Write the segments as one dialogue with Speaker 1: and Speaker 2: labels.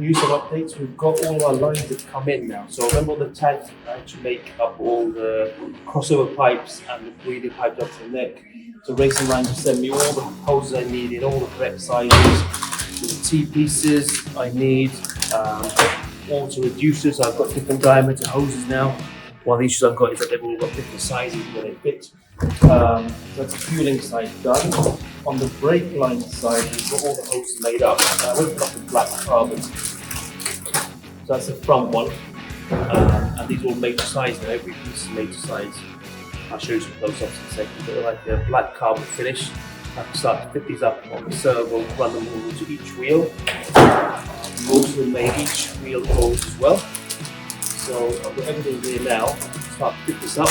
Speaker 1: new some updates. We've got all our lines that come in now. So remember the tank, I had to make up all the crossover pipes and the breathing pipes up to the neck. So Racing Line just sent me all the hoses I needed, all the correct sizes. So the T-pieces I need, also reducers. I've got different diameter hoses now. One of the issues I've got is that they've all got different sizes where they fit. So that's the fueling side done. On the brake line side, we've got all the hoses made up. I went for the black carbon. So that's the front one. And these are all made to size now. Every piece is made to size. I'll show you some close-ups in a second. But they're like a black carbon finish. I can start to fit these up on the servo, run them all into each wheel. We've also made each wheel holes as well. So I've got everything here now. Start to fit this up.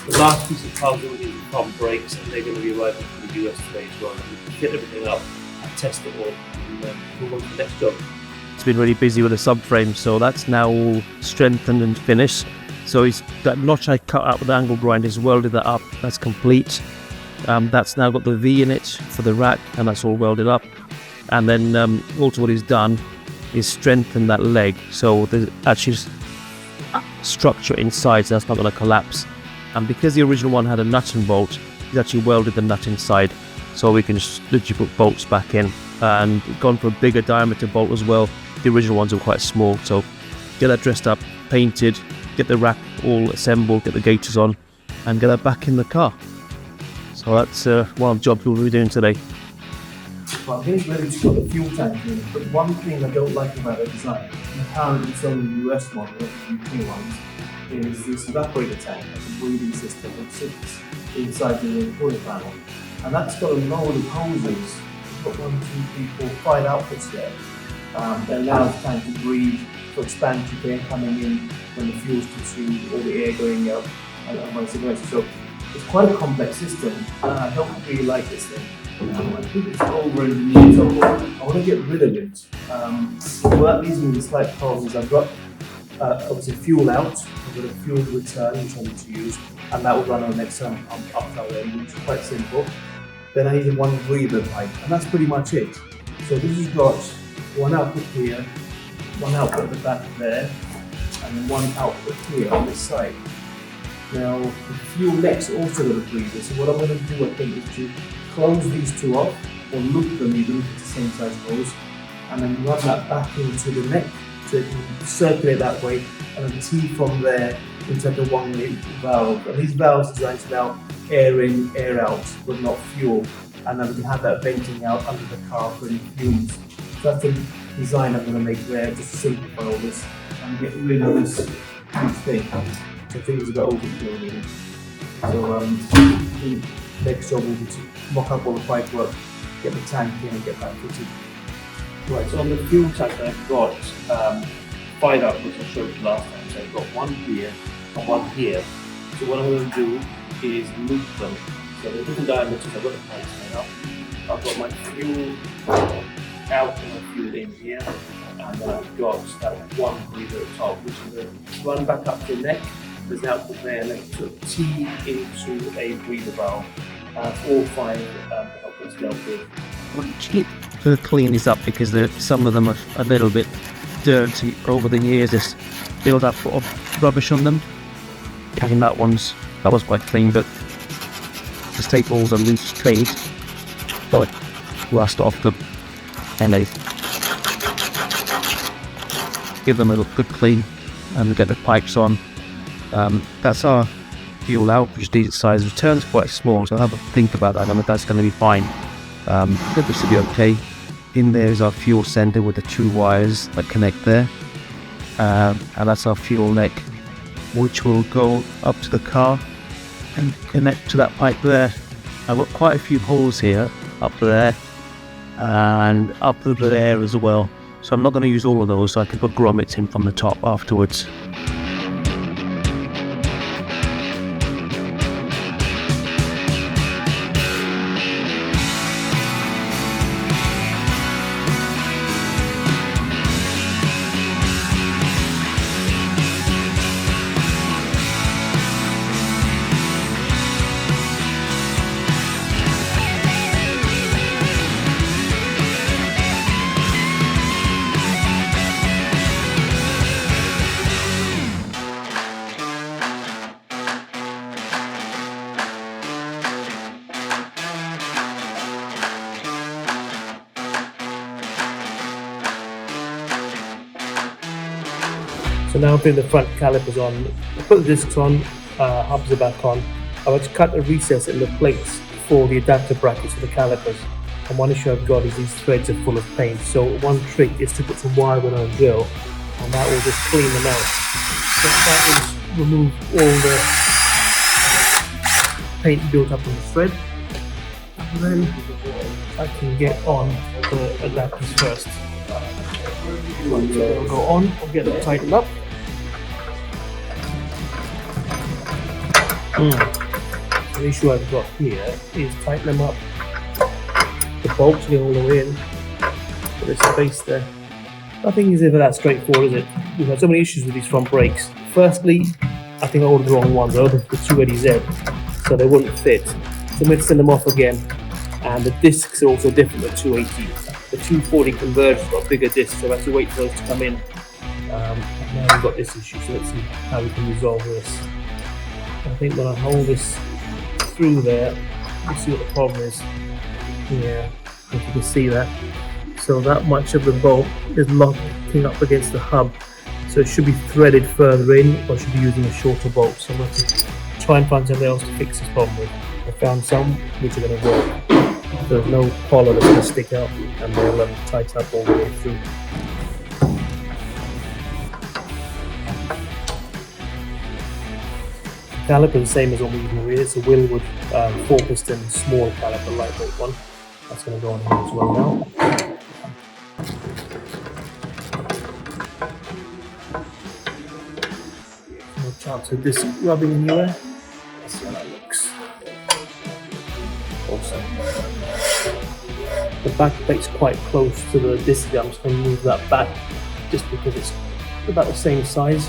Speaker 1: The last piece of carbon is the carbon brakes, and they're going to be arriving from the US today as well. And we can fit everything up and test it all, and move on to the next job.
Speaker 2: It's been really busy with the subframe, so that's now all strengthened and finished. So that notch I cut out with the angle grinder is welded that up. That's complete. That's now got the V in it for the rack, and that's all welded up. And then also what he's done is strengthen that leg, so there's actually structure inside, so that's not going to collapse. And because the original one had a nut and bolt, he's actually welded the nut inside, so we can just literally put bolts back in. And gone for a bigger diameter bolt as well. The original ones were quite small, so get that dressed up, painted, get the rack all assembled, get the gaiters on, and get that back in the car. So that's one of the jobs we'll be doing today.
Speaker 1: Well, I'm getting ready to put the fuel tank in, but one thing I don't like about the design, and apparently it's only the US model, not the UK ones, is this evaporator tank, like a breathing system that sits inside the cooling panel. And that's got a load of hoses. We've got 1, 2, 3, 4, 5 outputs there. That allows the tank to breathe for expansion, air coming in when the fuel's consumed, all the air going out, and vice versa. So it's quite a complex system, and I don't really like this thing. I think it's over-engineered, so I want to get rid of it. What that leaves me with slight problems. I've got obviously fuel out, I've got a fuel return which I need to use, and that will run on an external pump up that way, which is quite simple. Then I need one breather pipe, and that's pretty much it. So this has got one output here, one output at the back there, and then one output here on this side. Now, the fuel neck's also got a breather, so what I'm going to do, I think, is to close these two off, or loop them even if it's the same size hose, and then run that back into the neck, so it can circulate that way, and then tee from there into the one-way valve. And these valves are designed to allow air in, air out, but not fuel. And then we can have that venting out under the car for any fumes. So that's the design I'm going to make there, just to simplify all this and get rid of this huge thing. So things are a bit overkill really. So the next job will be to mock up all the pipe work, get the tank in and get that fitted. Right, so on the fuel tank I've got 5 outputs I showed you last time. So I've got one here and one here. So what I'm going to do is loop them. So they're different diameters, I've got the pipes made up. I've got my fuel out and my fuel in here. And then I've got that one breather at the top, which I'm going to run back up to the neck. There's an output there, and then tee into a breather valve. All 5 outputs dealt with.
Speaker 2: Keep to clean these up because some of them are a little bit dirty over the years. Just build up of rubbish on them. I mean that was quite clean, but just take all the loose clay, but rust off them, and they give them a good clean and get the pipes on. That's our fuel out, which needs size. Return's quite small, so I'll have a think about that. I mean, that's going to be fine. This should be okay. In there is our fuel sender with the 2 wires that connect there, and that's our fuel neck, which will go up to the car and connect to that pipe there. I've got quite a few holes here, up there, and up there as well. So I'm not going to use all of those, so I can put grommets in from the top afterwards.
Speaker 3: now putting the front calipers on. I put the discs on, hubs are back on. I want to cut a recess in the plates for the adapter brackets for the calipers. And one issue I've got is these threads are full of paint. So one trick is to put some wire on a drill, and that will just clean them out. So that will remove all the paint built up on the thread. And then I can get on the adapters first. So I'll go on, I'll get them tightened up. The issue I've got here is tighten them up. The bolts go all the way in, but there's space there. Nothing is ever that straightforward, is it? We've had so many issues with these front brakes. Firstly, I think I ordered the wrong ones. I ordered the 280Z, so they wouldn't fit. So I'm going to send them off again. And the discs are also different than 280. The 240 converged got bigger discs, so I have to wait for those to come in. And now we've got this issue, so let's see how we can resolve this. I think when I hold this through there, we'll see what the problem is. Yeah, if you can see that. So that much of the bolt is locking up against the hub. So it should be threaded further in, or should be using a shorter bolt. So I'm going to try and find something else to fix this problem with. I found some which are going to work. There's no collar that's going to stick out, and they'll tighten up all the way through. The caliper is the same as what we use in the rear. It's a Willwood 4-piston small caliper, lightweight one. That's going to go on here as well now. Watch out to this rubbing anywhere. Let's see how that looks. Awesome. The back plate's quite close to the disc. I'm just going to move that back just because it's about the same size.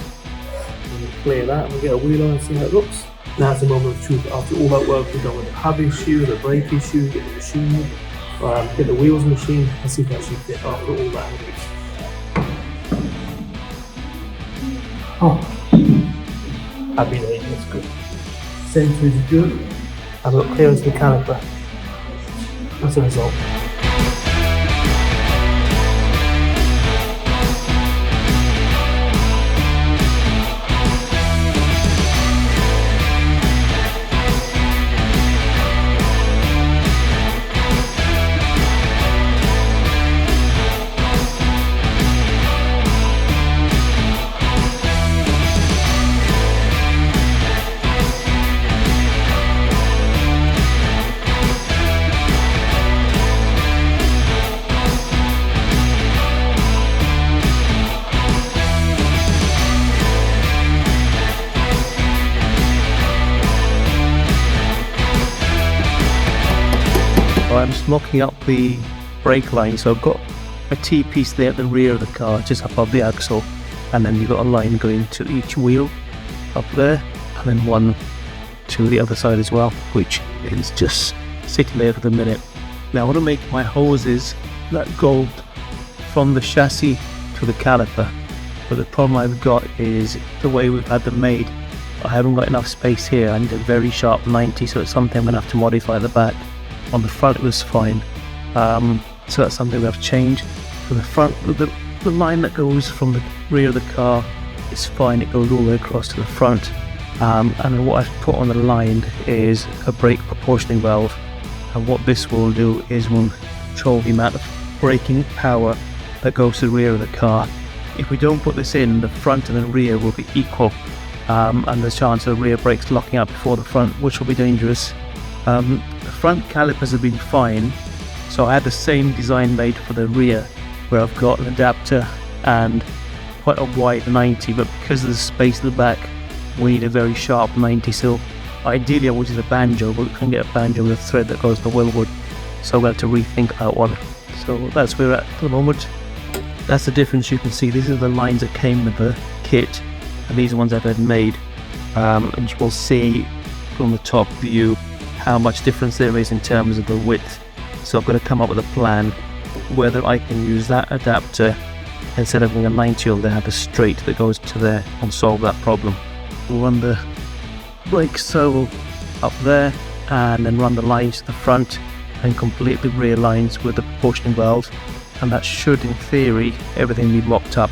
Speaker 3: We'll clear that and we'll get a wheel on and see how it looks. Now it's the moment of truth. After all that work we've done with the hub issue, the brake issue, get the machine, get the wheels machine, and see if it actually fit after all that. Oh, happy day, that's good. Center is good. I've got clearance of the caliper. That's the result.
Speaker 2: I'm just locking up the brake line, so I've got a T-piece there at the rear of the car, just above the axle, and then you've got a line going to each wheel up there, and then one to the other side as well, which is just sitting there for the minute. Now I want to make my hoses that go from the chassis to the caliper, but the problem I've got is the way we've had them made. I haven't got enough space here. I need a very sharp 90, so it's something I'm going to have to modify at the back. On the front it was fine, so that's something we have to change. For the front, the line that goes from the rear of the car is fine, it goes all the way across to the front. And then what I've put on the line is a brake proportioning valve, and what this will do is will control the amount of braking power that goes to the rear of the car. If we don't put this in, the front and the rear will be equal, and there's a chance of the rear brakes locking up before the front, which will be dangerous. The front calipers have been fine, so I had the same design made for the rear, where I've got an adapter and quite a wide 90, but because of the space at the back we need a very sharp 90, so ideally I wanted a banjo, but we can't get a banjo with a thread that goes to Willwood, so I'm going to have to rethink that one. So that's where we're at the moment. That's the difference you can see. These are the lines that came with the kit, and these are ones I've had made, and you will see from the top view how much difference there is in terms of the width. So I've got to come up with a plan whether I can use that adapter instead of having a 90 on there, have a straight that goes to there and solve that problem. We'll run the brake servo up there and then run the lines to the front and complete the rear lines with the proportioning valve, and that should in theory everything be locked up.